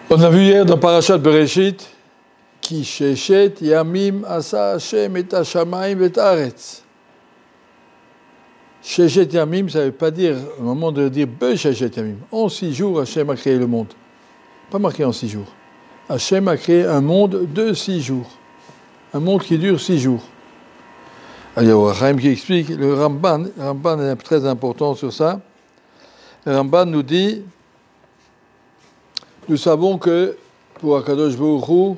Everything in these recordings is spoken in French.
On a vu hier dans Parashat Bereshit, Ki sheshet yamim asa Hashem et hashamayim et haaretz. Sheshet yamim, ça ne veut pas dire, au moment de dire be sheshet yamim. En 6 jours, Hashem a créé le monde. Pas marqué en 6 jours. Hashem a créé un monde de 6 jours. Un monde qui dure 6 jours. Alors, Chaim qui explique, le Ramban est très important sur ça. Le Ramban nous dit, nous savons que pour Akadosh Baruch Hu,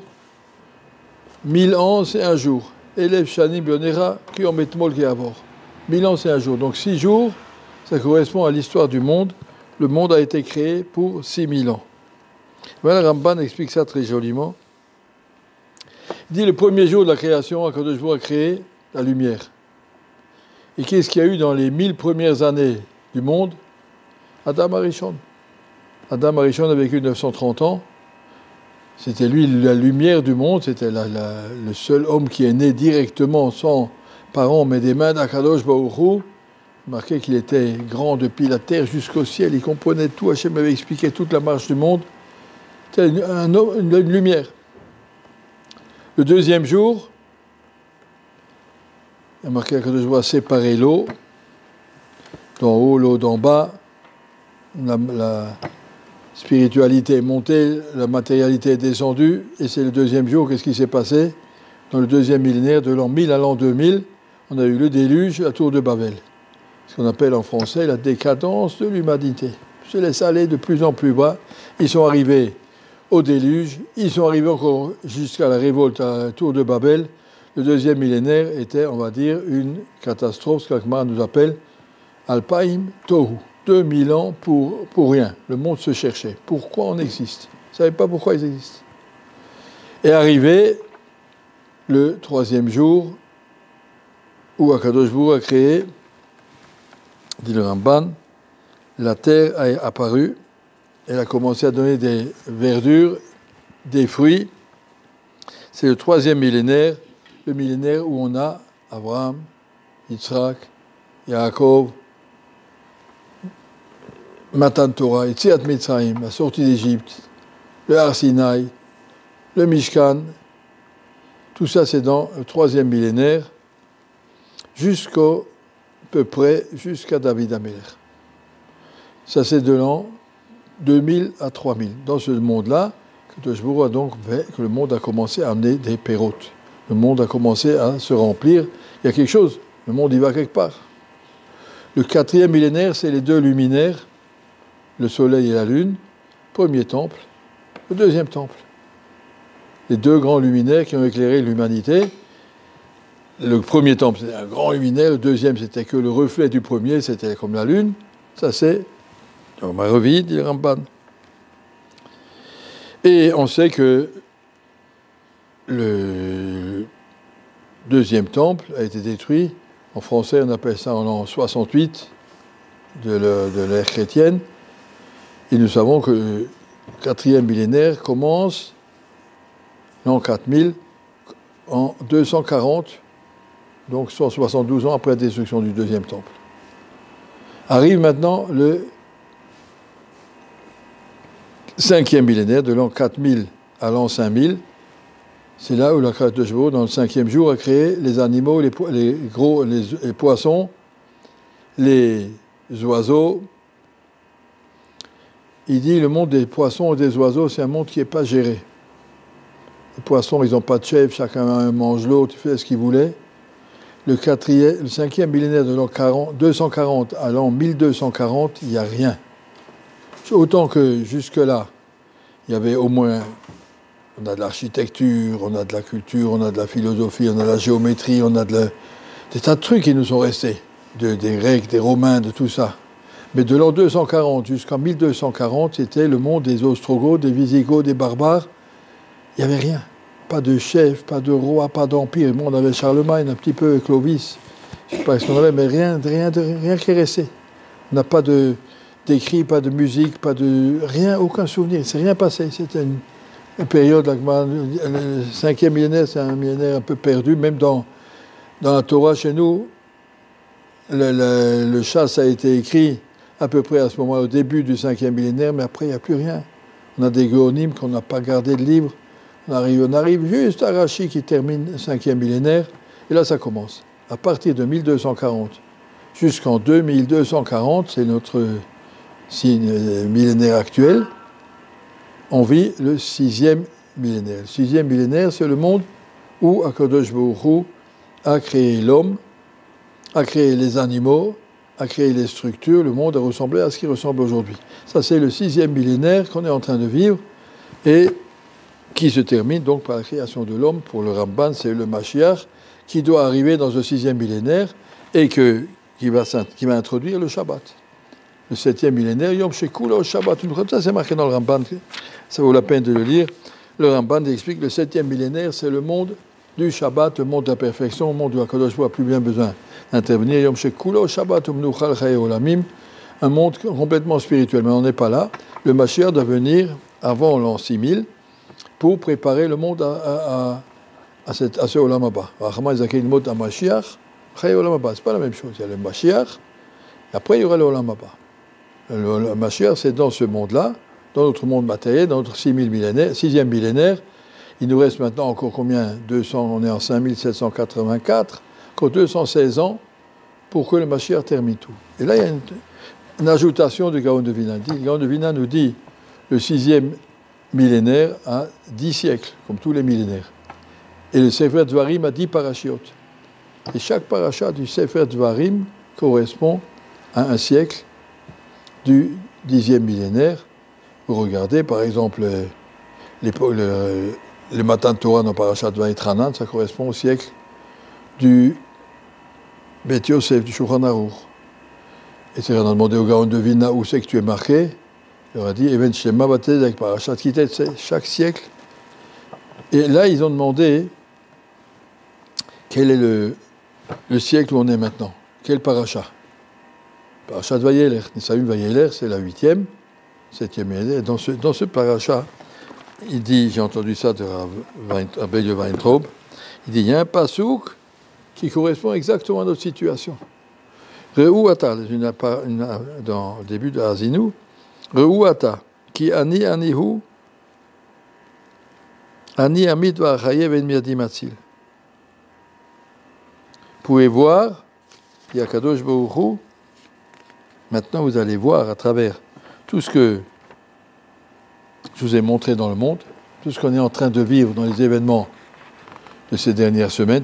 1000 ans c'est un jour. Elev Shanim Bionera qui en metmol qui avor. 1000 ans c'est un jour. Donc 6 jours, ça correspond à l'histoire du monde. Le monde a été créé pour 6000 ans. Voilà, le Ramban explique ça très joliment. Il dit le premier jour de la création, Akadosh Baruch Hu a créé la lumière. Et qu'est-ce qu'il y a eu dans les 1000 premières années du monde? Adam Arishon. Adam Arishon a vécu 930 ans. C'était lui la lumière du monde. C'était le seul homme qui est né directement sans parents, mais des mains d'Akadosh Baruch Hu. Marqué qu'il était grand depuis la terre jusqu'au ciel. Il comprenait tout. Hachem avait expliqué toute la marche du monde. C'était une lumière. Le deuxième jour, il y a marqué que je vois séparer l'eau, d'en haut, l'eau d'en bas, la spiritualité est montée, la matérialité est descendue, et c'est le deuxième jour, qu'est-ce qui s'est passé? Dans le deuxième millénaire, de l'an 1000 à l'an 2000, on a eu le déluge, la tour de Babel. Ce qu'on appelle en français la décadence de l'humanité. Ils se laissent aller de plus en plus bas. Ils sont arrivés au déluge, ils sont arrivés encore jusqu'à la révolte à la tour de Babel. Le deuxième millénaire était, on va dire, une catastrophe, ce qu'Akmar nous appelle Alpaim Tohu. 2000 ans pour rien. Le monde se cherchait. Pourquoi on existe? Ils ne savaient pas pourquoi ils existent. Et arrivé le troisième jour, où Akadosh Baruch Hu a créé, dit le Ramban, la terre a apparu, elle a commencé à donner des verdures, des fruits. C'est le troisième millénaire, le millénaire où on a Abraham, Yitzhak, Yaakov, Matan Torah, Yetziat Mitzrayim, la sortie d'Égypte, le Har Sinaï, le Mishkan. Tout ça, c'est dans le troisième millénaire, jusqu'à peu près, jusqu'à David Améler. Ça, c'est de l'an 2000 à 3000. Dans ce monde-là, Akadosh Baruch Hu a donc fait que le monde a commencé à amener des pérotes. Le monde a commencé à se remplir. Il y a quelque chose. Le monde y va quelque part. Le quatrième millénaire, c'est les deux luminaires, le soleil et la lune. Premier temple, le deuxième temple. Les deux grands luminaires qui ont éclairé l'humanité. Le premier temple, c'était un grand luminaire. Le deuxième, c'était que le reflet du premier, c'était comme la lune. Ça, c'est dans ma revue, dit Ramban. Et on sait que le deuxième temple a été détruit. En français, on appelle ça en l'an 68 de l'ère chrétienne. Et nous savons que le quatrième millénaire commence l'an 4000 en 240, donc 172 ans après la destruction du deuxième temple. Arrive maintenant le cinquième millénaire, de l'an 4000 à l'an 5000. C'est là où la créature de Baruch Hu, dans le cinquième jour, a créé les animaux, les poissons, les oiseaux. Il dit le monde des poissons et des oiseaux, c'est un monde qui n'est pas géré. Les poissons, ils n'ont pas de chef, chacun mange l'autre, il fait ce qu'il voulait. Le cinquième millénaire de l'an 240 à l'an 1240, il n'y a rien. Autant que jusque-là, il y avait au moins, on a de l'architecture, on a de la culture, on a de la philosophie, on a de la géométrie, on a des tas de trucs qui nous sont restés, des Grecs, des Romains, de tout ça. Mais de l'an 240 jusqu'en 1240, c'était le monde des Ostrogoths, des Visigoths, des barbares. Il n'y avait rien. Pas de chef, pas de roi, pas d'empire. Bon, on avait Charlemagne, un petit peu Clovis, je ne sais pas ce qu'on avait, mais rien qui est resté. On n'a pas d'écrit, pas de musique, pas de rien, aucun souvenir. Il ne s'est rien passé. C'était une période, le cinquième millénaire, c'est un millénaire un peu perdu. Même dans la Torah, chez nous, le chasse a été écrit à peu près à ce moment, au début du cinquième millénaire, mais après, il n'y a plus rien. On a des Géonim qu'on n'a pas gardé de livre. On arrive juste à Rashi qui termine le 5e millénaire. Et là, ça commence. À partir de 1240 jusqu'en 2240, c'est notre signe millénaire actuel, on vit le 6e millénaire. Le 6e millénaire, c'est le monde où Akadosh Baruch Hu a créé l'homme, a créé les animaux, a créé les structures, le monde a ressemblé à ce qui ressemble aujourd'hui. Ça, c'est le 6e millénaire qu'on est en train de vivre et qui se termine donc par la création de l'homme. Pour le Ramban, c'est le Mashiach qui doit arriver dans le 6e millénaire et qui va introduire le Shabbat. Le 7e millénaire, Yom Shekula Shabbat. Ça, c'est marqué dans le Ramban, ça vaut la peine de le lire. Le Ramban explique que le 7e millénaire, c'est le monde du Shabbat, le monde de la perfection, le monde où Akadosh Baruch Hu n'a plus bien besoin d'intervenir. Yom Shekula Shabbat Umnuchal Chaye Olamim, un monde complètement spirituel. Mais on n'est pas là. Le Mashiach doit venir avant l'an 6000 pour préparer le monde à ce Olam Haba. C'est pas la même chose. Il y a le Mashiach, et après il y aura le Olam Haba. Le Mashiach, c'est dans ce monde-là, dans notre monde matériel, dans notre 6e millénaire. Il nous reste maintenant encore combien 200, on est en 5784, encore 216 ans pour que le Mashiach termine tout. Et là, il y a une ajoutation du Gaon de Vilna. Le Gaon de Vilna nous dit le 6e millénaire a 10 siècles, comme tous les millénaires. Et le Sefer Dvarim a 10 parashiot. Et chaque parasha du Sefer Dvarim correspond à un siècle du 10e millénaire. Vous regardez, par exemple, les matins de Torah dans Parashat Vaïtranan, ça correspond au siècle du Beth Yosef, du Shulchan Aruch. Et c'est on a demandé au Gaon de Vilna où c'est que tu es marqué. Il leur a dit, Even Shema Bated avec Parashat Kitet, c'est chaque siècle. Et là, ils ont demandé quel est le siècle où on est maintenant. Quel parasha? Parashat Vayeler. Nisaïm Vayeler, c'est la 8e, 7e millénaire. Dans ce parasha, il dit, j'ai entendu ça de Rabbi Weintraub, il dit, il y a un pasouk qui correspond exactement à notre situation. Re'u ata, dans le début de Azinu, Re'u ata, ki ani anihu, ani amid va'achayev en miadi matzil. Vous pouvez voir, il y a Kadosh Baruch Hu, maintenant vous allez voir à travers tout ce que je vous ai montré dans le monde, tout ce qu'on est en train de vivre dans les événements de cette dernière semaine,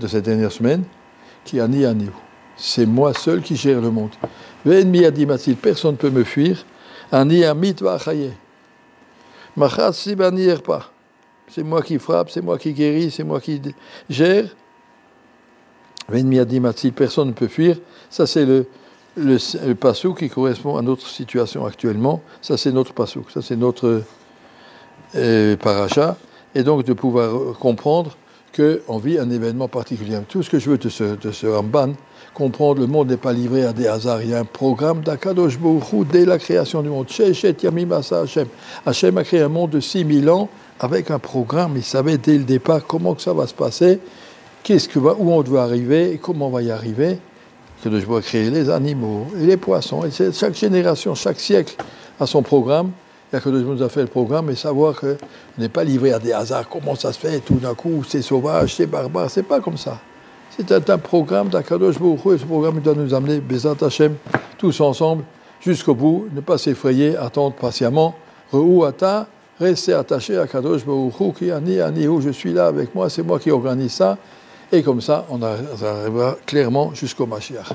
qui ani anihu. C'est moi seul qui gère le monde. Ve'en adi matzil, personne ne peut me fuir. Ani amit va'achayev. Machat sibani erpa. C'est moi qui frappe, c'est moi qui guéris, c'est moi qui gère. Personne ne peut fuir. Ça, c'est le pasouk qui correspond à notre situation actuellement. Ça, c'est notre pasouk. Ça, c'est notre paracha. Et donc, de pouvoir comprendre qu'on vit un événement particulier. Tout ce que je veux de ce Ramban, comprendre, le monde n'est pas livré à des hasards. Il y a un programme d'Akadosh Baruch Hu dès la création du monde. Shechet Yamim Asa Hashem. Hashem a créé un monde de 6000 ans avec un programme. Il savait dès le départ comment que ça va se passer. Où on doit arriver et comment on va y arriver, que je dois créer les animaux et les poissons. Et chaque génération, chaque siècle a son programme. Il y a que Dieu nous a fait le programme et savoir qu'on n'est pas livré à des hasards. Comment ça se fait tout d'un coup, c'est sauvage, c'est barbare. C'est pas comme ça. C'est un programme d'Akadosh Baruch Hu et ce programme doit nous amener, Bezat Hashem, tous ensemble, jusqu'au bout, ne pas s'effrayer, attendre patiemment. Re'u ata, rester attaché à Akadosh Baruch Hu, qui ani anihu, je suis là avec moi, c'est moi qui organise ça. Et comme ça, on arrivera clairement jusqu'au Mashiach.